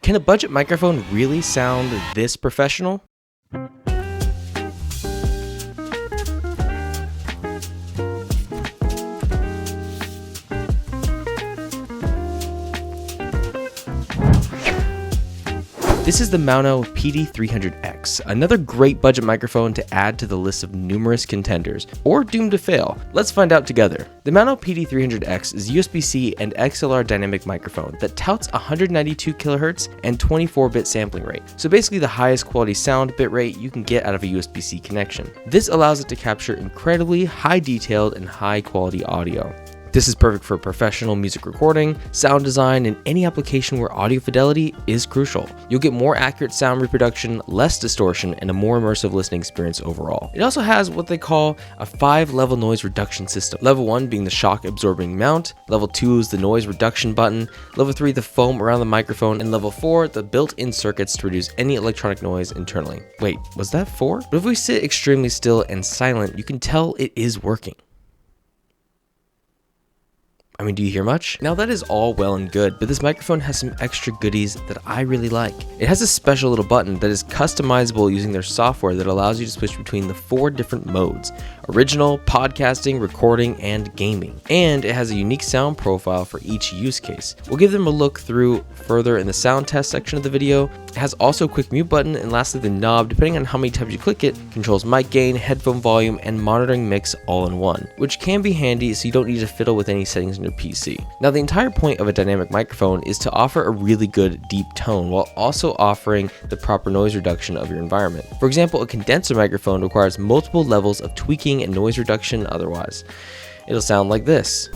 Can a budget microphone really sound this professional? This is the Maono PD300X, another great budget microphone to add to the list of numerous contenders, or doomed to fail. Let's find out together. The Maono PD300X is USB-C and XLR dynamic microphone that touts 192 kHz and 24-bit sampling rate, so basically the highest quality sound bit rate you can get out of a USB-C connection. This allows it to capture incredibly high detailed and high quality audio. This is perfect for professional music recording, sound design, and any application where audio fidelity is crucial. You'll get more accurate sound reproduction, less distortion, and a more immersive listening experience overall. It also has what they call a 5-level noise reduction system. Level 1 being the shock absorbing mount, level 2 is the noise reduction button, level 3 the foam around the microphone, and level 4 the built-in circuits to reduce any electronic noise internally. Wait, was that 4? But if we sit extremely still and silent, you can tell it is working. I mean, do you hear much? Now that is all well and good, but this microphone has some extra goodies that I really like. It has a special little button that is customizable using their software that allows you to switch between the 4 different modes: original, podcasting, recording, and gaming. And it has a unique sound profile for each use case. We'll give them a look through further in the sound test section of the video. It has also a quick mute button, and lastly the knob, depending on how many times you click it, controls mic gain, headphone volume, and monitoring mix all in one, which can be handy so you don't need to fiddle with any settings in your PC. Now the entire point of a dynamic microphone is to offer a really good deep tone while also offering the proper noise reduction of your environment. For example, a condenser microphone requires multiple levels of tweaking and noise reduction, otherwise it'll sound like this.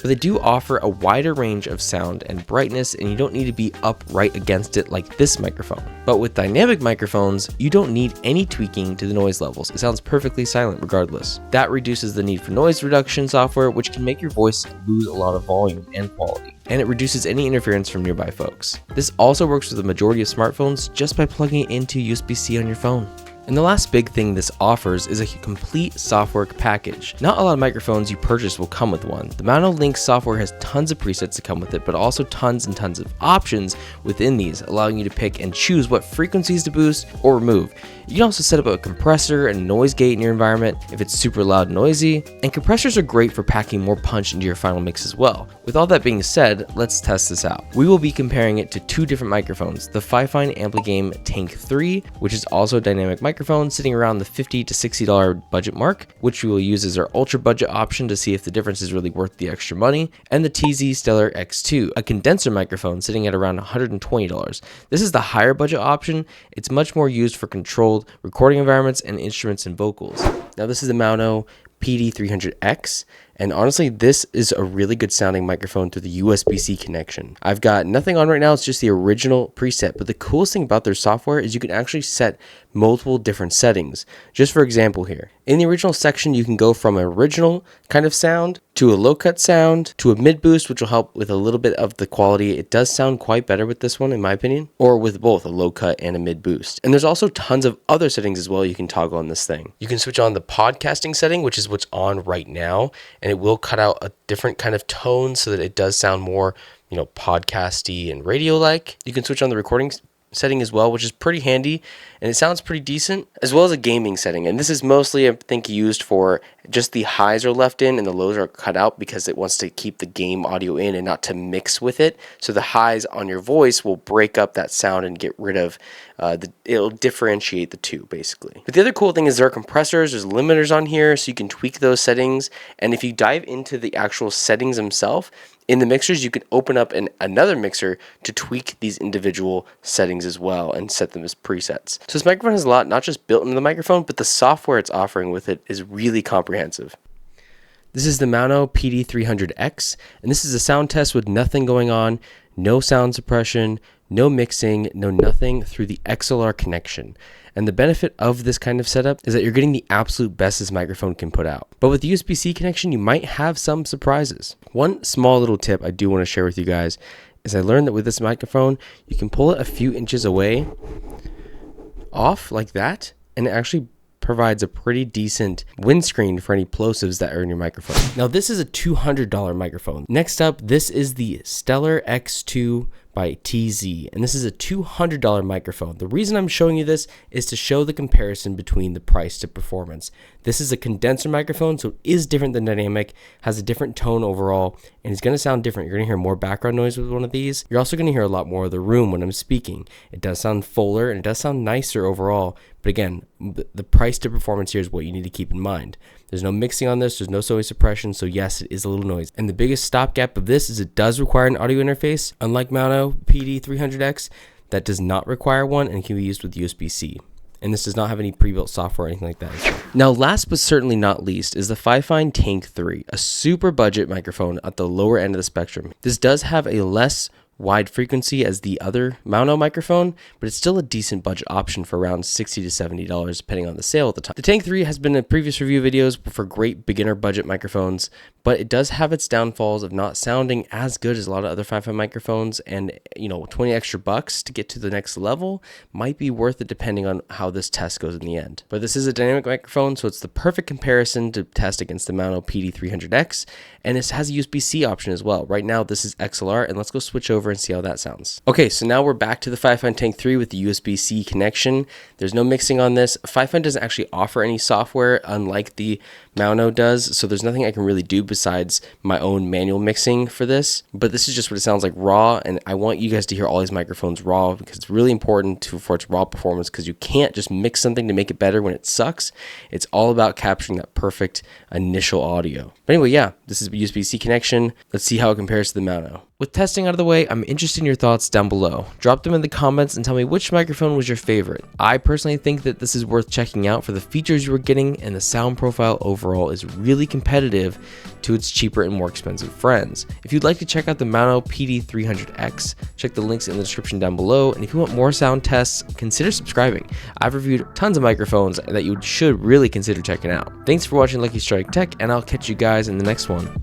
But they do offer a wider range of sound and brightness, and you don't need to be up right against it like this microphone. But with dynamic microphones, you don't need any tweaking to the noise levels. It sounds perfectly silent regardless. That reduces the need for noise reduction software, which can make your voice lose a lot of volume and quality. And it reduces any interference from nearby folks. This also works with the majority of smartphones just by plugging it into USB-C on your phone. And the last big thing this offers is a complete software package. Not a lot of microphones you purchase will come with one. The Maono Link software has tons of presets to come with it, but also tons and tons of options within these, allowing you to pick and choose what frequencies to boost or remove. You can also set up a compressor and noise gate in your environment if it's super loud and noisy, and compressors are great for packing more punch into your final mix as well. With all that being said, let's test this out. We will be comparing it to 2 different microphones, the Fifine Ampligame Tank 3, which is also a dynamic microphone sitting around the $50 to $60 budget mark, which we will use as our ultra budget option to see if the difference is really worth the extra money, and the TZ Stellar X2, a condenser microphone sitting at around $120. This is the higher budget option. It's much more used for controlled recording environments and instruments and vocals. Now this is the Maono PD300X, and honestly this is a really good sounding microphone through the USB-C connection. I've got nothing on right now, it's just the original preset, but the coolest thing about their software is you can actually set multiple different settings. Just for example here, in the original section you can go from an original kind of sound to a low cut sound to a mid boost, which will help with a little bit of the quality. It does sound quite better with this one in my opinion, or with both a low cut and a mid boost. And there's also tons of other settings as well you can toggle on this thing. You can switch on the podcasting setting, which is what's on right now, and it will cut out a different kind of tone so that it does sound more, podcasty and radio like. You can switch on the recording setting as well, which is pretty handy, and it sounds pretty decent, as well as a gaming setting. And this is mostly, I think, used for just the highs are left in and the lows are cut out because it wants to keep the game audio in and not to mix with it. So the highs on your voice will break up that sound and get rid of it'll differentiate the two basically. But the other cool thing is there are compressors, there's limiters on here, so you can tweak those settings. And if you dive into the actual settings themselves, in the mixers, you can open up another mixer to tweak these individual settings as well and set them as presets. So this microphone has a lot, not just built into the microphone, but the software it's offering with it is really comprehensive. This is the Maono PD300X, and this is a sound test with nothing going on, no sound suppression, no mixing, no nothing through the XLR connection. And the benefit of this kind of setup is that you're getting the absolute best this microphone can put out. But with the USB-C connection, you might have some surprises. One small little tip I do want to share with you guys is I learned that with this microphone, you can pull it a few inches away, off like that, and it actually provides a pretty decent windscreen for any plosives that are in your microphone. Now this is a $200 microphone. Next up, this is the Stellar X2 by TZ, and this is a $200 microphone. The reason I'm showing you this is to show the comparison between the price to performance. This is a condenser microphone, so it is different than dynamic, has a different tone overall, and it's going to sound different. You're going to hear more background noise with one of these. You're also going to hear a lot more of the room when I'm speaking. It does sound fuller and it does sound nicer overall, but again, the price to performance here is what you need to keep in mind. There's no mixing on this, there's no noise suppression, so yes, it is a little noise. And the biggest stopgap of this is it does require an audio interface, unlike Maono PD300X, that does not require one and can be used with USB-C. And this does not have any pre-built software or anything like that. Now, last but certainly not least is the Fifine Tank 3, a super budget microphone at the lower end of the spectrum. This does have a less wide frequency as the other Maono microphone, but it's still a decent budget option for around $60 to $70 depending on the sale at the time. The Tank 3 has been in previous review videos for great beginner budget microphones, but it does have its downfalls of not sounding as good as a lot of other Fifine microphones, and 20 extra bucks to get to the next level might be worth it depending on how this test goes in the end. But this is a dynamic microphone, so it's the perfect comparison to test against the Maono PD300X, and this has a USB-C option as well. Right now this is XLR, and let's go switch over and see how that sounds. Okay, so now we're back to the Fifine Tank 3 with the USB-C connection. There's no mixing on this. Fifine doesn't actually offer any software, unlike the Maono does, so there's nothing I can really do besides my own manual mixing for this, but this is just what it sounds like raw, and I want you guys to hear all these microphones raw because it's really important for its raw performance, because you can't just mix something to make it better when it sucks. It's all about capturing that perfect initial audio. But anyway, yeah, this is a USB-C connection. Let's see how it compares to the Maono. With testing out of the way, I'm interested in your thoughts down below. Drop them in the comments and tell me which microphone was your favorite. I personally think that this is worth checking out for the features you were getting, and the sound profile overall is really competitive to its cheaper and more expensive friends. If you'd like to check out the Maono PD300X, check the links in the description down below, and if you want more sound tests, consider subscribing. I've reviewed tons of microphones that you should really consider checking out. Thanks for watching Lucky Strike Tech, and I'll catch you guys in the next one.